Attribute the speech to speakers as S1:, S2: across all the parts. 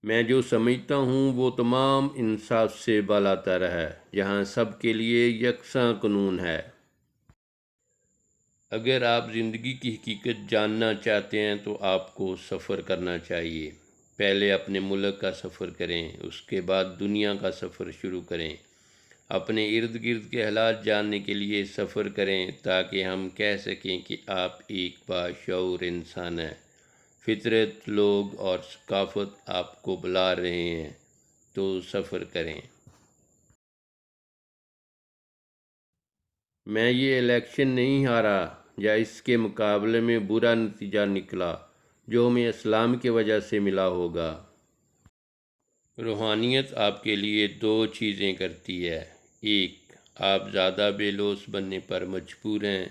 S1: میں جو سمجھتا ہوں وہ تمام انصاف سے بالاتر ہے، جہاں سب کے لیے یکساں قانون ہے۔ اگر آپ زندگی کی حقیقت جاننا چاہتے ہیں تو آپ کو سفر کرنا چاہیے۔ پہلے اپنے ملک کا سفر کریں، اس کے بعد دنیا کا سفر شروع کریں۔ اپنے ارد گرد کے حالات جاننے کے لیے سفر کریں تاکہ ہم کہہ سکیں کہ آپ ایک باشعور انسان ہیں۔ فطرت، لوگ اور ثقافت آپ کو بلا رہے ہیں تو سفر کریں۔ میں یہ الیکشن نہیں ہارا یا اس کے مقابلے میں برا نتیجہ نکلا جو ہمیں اسلام کی وجہ سے ملا ہوگا۔ روحانیت آپ کے لیے دو چیزیں کرتی ہے: ایک، آپ زیادہ بے لوث بننے پر مجبور ہیں۔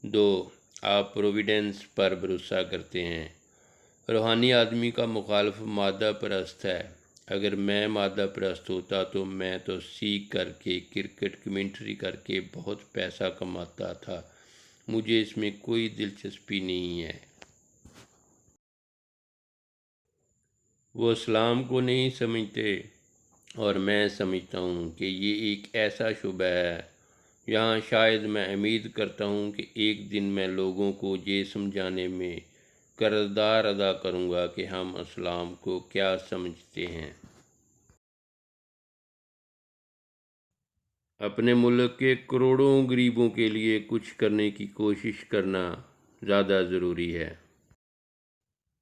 S1: دو، آپ پروویڈنس پر بھروسہ کرتے ہیں۔ روحانی آدمی کا مخالف مادہ پرست ہے۔ اگر میں مادہ پرست ہوتا تو میں تو سیکھ کر کے، کرکٹ کمنٹری کر کے بہت پیسہ کماتا تھا۔ مجھے اس میں کوئی دلچسپی نہیں ہے۔ وہ اسلام کو نہیں سمجھتے اور میں سمجھتا ہوں کہ یہ ایک ایسا شعبہ ہے یہاں شاید میں امید کرتا ہوں کہ ایک دن میں لوگوں کو یہ سمجھانے میں کردار ادا کروں گا کہ ہم اسلام کو کیا سمجھتے ہیں۔ اپنے ملک کے کروڑوں غریبوں کے لیے کچھ کرنے کی کوشش کرنا زیادہ ضروری ہے۔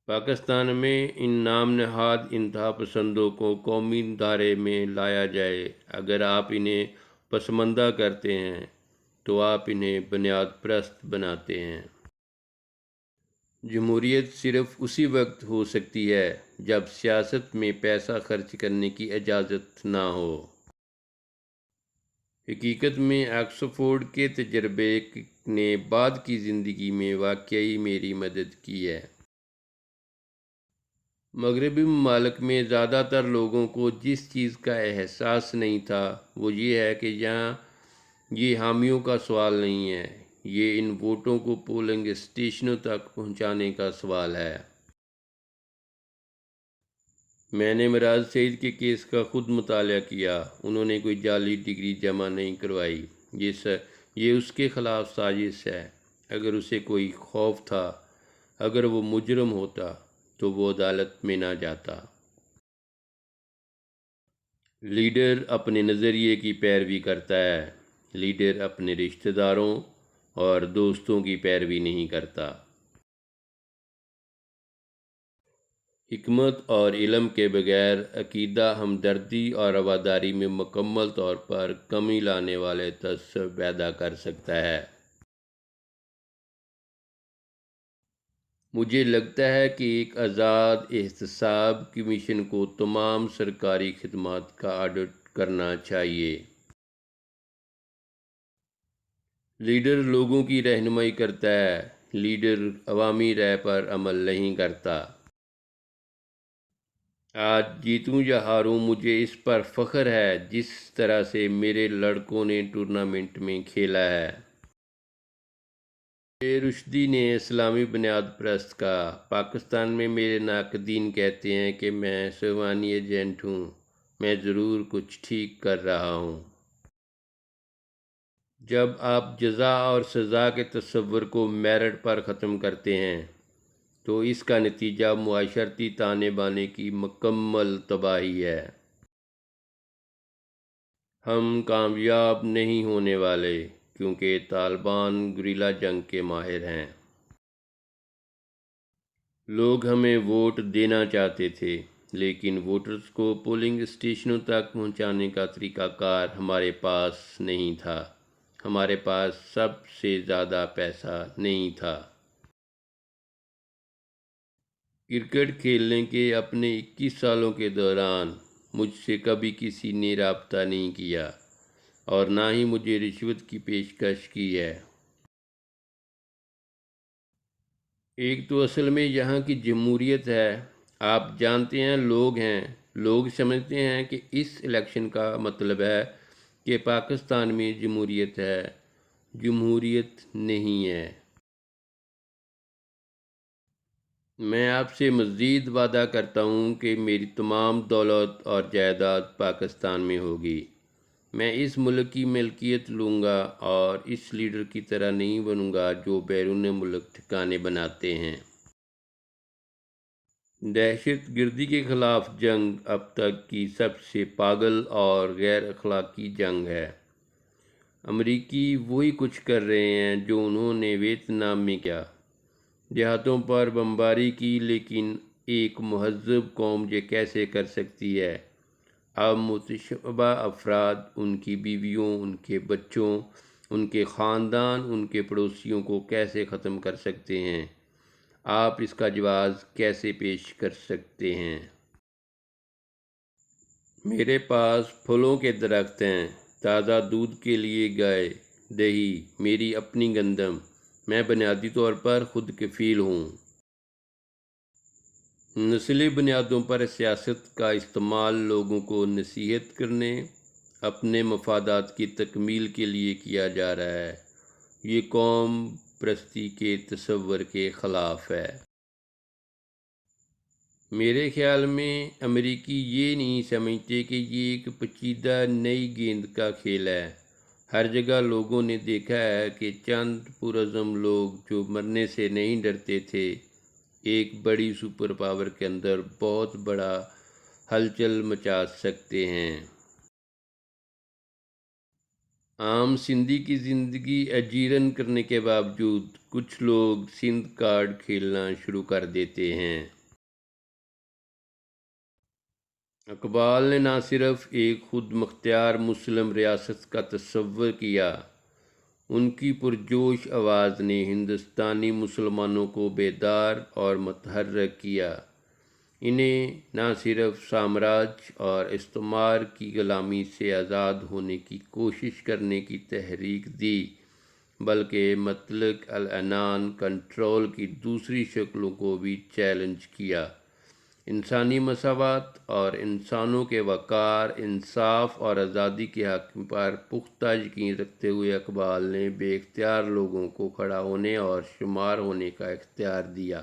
S1: پاکستان میں ان نام نہاد انتہا پسندوں کو قومی دھارے میں لایا جائے۔ اگر آپ انہیں پسماندہ کرتے ہیں تو آپ انہیں بنیاد پرست بناتے ہیں۔ جمہوریت صرف اسی وقت ہو سکتی ہے جب سیاست میں پیسہ خرچ کرنے کی اجازت نہ ہو۔ حقیقت میں آکسفورڈ کے تجربے نے بعد کی زندگی میں واقعی میری مدد کی ہے۔ مغربی ممالک میں زیادہ تر لوگوں کو جس چیز کا احساس نہیں تھا وہ یہ ہے کہ یہاں یہ حامیوں کا سوال نہیں ہے، یہ ان ووٹوں کو پولنگ اسٹیشنوں تک پہنچانے کا سوال ہے۔ میں نے مراز سعید کے کیس کا خود مطالعہ کیا۔ انہوں نے کوئی جعلی ڈگری جمع نہیں کروائی۔ یہ اس کے خلاف سازش ہے۔ اگر اسے کوئی خوف تھا، اگر وہ مجرم ہوتا تو وہ عدالت میں نہ جاتا۔ لیڈر اپنے نظریے کی پیروی کرتا ہے، لیڈر اپنے رشتہ داروں اور دوستوں کی پیروی نہیں کرتا۔ حکمت اور علم کے بغیر عقیدہ ہمدردی اور رواداری میں مکمل طور پر کمی لانے والے تعصب پیدا کر سکتا ہے۔ مجھے لگتا ہے کہ ایک آزاد احتساب کمیشن کو تمام سرکاری خدمات کا آڈٹ کرنا چاہیے۔ لیڈر لوگوں کی رہنمائی کرتا ہے، لیڈر عوامی رائے پر عمل نہیں کرتا۔ آج جیتوں یا ہاروں مجھے اس پر فخر ہے جس طرح سے میرے لڑکوں نے ٹورنامنٹ میں کھیلا ہے۔ رشدی نے اسلامی بنیاد پرست کہا۔ پاکستان میں میرے ناقدین کہتے ہیں کہ میں سوانی ایجنٹ ہوں۔ میں ضرور کچھ ٹھیک کر رہا ہوں۔ جب آپ جزا اور سزا کے تصور کو میرٹ پر ختم کرتے ہیں تو اس کا نتیجہ معاشرتی تانے بانے کی مکمل تباہی ہے۔ ہم کامیاب نہیں ہونے والے کیونکہ طالبان گریلا جنگ کے ماہر ہیں۔ لوگ ہمیں ووٹ دینا چاہتے تھے لیکن ووٹرز کو پولنگ اسٹیشنوں تک پہنچانے کا طریقہ کار ہمارے پاس نہیں تھا۔ ہمارے پاس سب سے زیادہ پیسہ نہیں تھا۔ کرکٹ کھیلنے کے اپنے 21 سالوں کے دوران مجھ سے کبھی کسی نے رابطہ نہیں کیا اور نہ ہی مجھے رشوت کی پیشکش کی ہے۔ ایک تو اصل میں یہاں کی جمہوریت ہے۔ آپ جانتے ہیں لوگ سمجھتے ہیں کہ اس الیکشن کا مطلب ہے کہ پاکستان میں جمہوریت ہے۔ جمہوریت نہیں ہے۔ میں آپ سے مزید وعدہ کرتا ہوں کہ میری تمام دولت اور جائیداد پاکستان میں ہوگی۔ میں اس ملک کی ملکیت لوں گا اور اس لیڈر کی طرح نہیں بنوں گا جو بیرون ملک ٹھکانے بناتے ہیں۔ دہشت گردی کے خلاف جنگ اب تک کی سب سے پاگل اور غیر اخلاقی جنگ ہے۔ امریکی وہی کچھ کر رہے ہیں جو انہوں نے ویتنام میں کیا۔ دیہاتوں پر بمباری کی، لیکن ایک مہذب قوم یہ کیسے کر سکتی ہے؟ اب متشبہ افراد، ان کی بیویوں، ان کے بچوں، ان کے خاندان، ان کے پڑوسیوں کو کیسے ختم کر سکتے ہیں؟ آپ اس کا جواز کیسے پیش کر سکتے ہیں؟ میرے پاس پھلوں کے درخت ہیں، تازہ دودھ کے لیے گائے، دہی، میری اپنی گندم۔ میں بنیادی طور پر خود کفیل ہوں۔ نسلی بنیادوں پر سیاست کا استعمال لوگوں کو نصیحت کرنے، اپنے مفادات کی تکمیل کے لیے کیا جا رہا ہے۔ یہ قوم پرستی کے تصور کے خلاف ہے۔ میرے خیال میں امریکی یہ نہیں سمجھتے کہ یہ ایک پیچیدہ نئی گیند کا کھیل ہے۔ ہر جگہ لوگوں نے دیکھا ہے کہ چند پرعزم لوگ جو مرنے سے نہیں ڈرتے تھے، ایک بڑی سپر پاور کے اندر بہت بڑا ہلچل مچا سکتے ہیں۔ عام سندھی کی زندگی اجیرن کرنے کے باوجود کچھ لوگ سندھ کارڈ کھیلنا شروع کر دیتے ہیں۔ اقبال نے نہ صرف ایک خود مختار مسلم ریاست کا تصور کیا، ان کی پرجوش آواز نے ہندوستانی مسلمانوں کو بیدار اور متحرک کیا۔ انہیں نہ صرف سامراج اور استعمار کی غلامی سے آزاد ہونے کی کوشش کرنے کی تحریک دی، بلکہ مطلق العنان کنٹرول کی دوسری شکلوں کو بھی چیلنج کیا۔ انسانی مساوات اور انسانوں کے وقار، انصاف اور آزادی کے حق پر پختہ یقین رکھتے ہوئے اقبال نے بے اختیار لوگوں کو کھڑا ہونے اور شمار ہونے کا اختیار دیا۔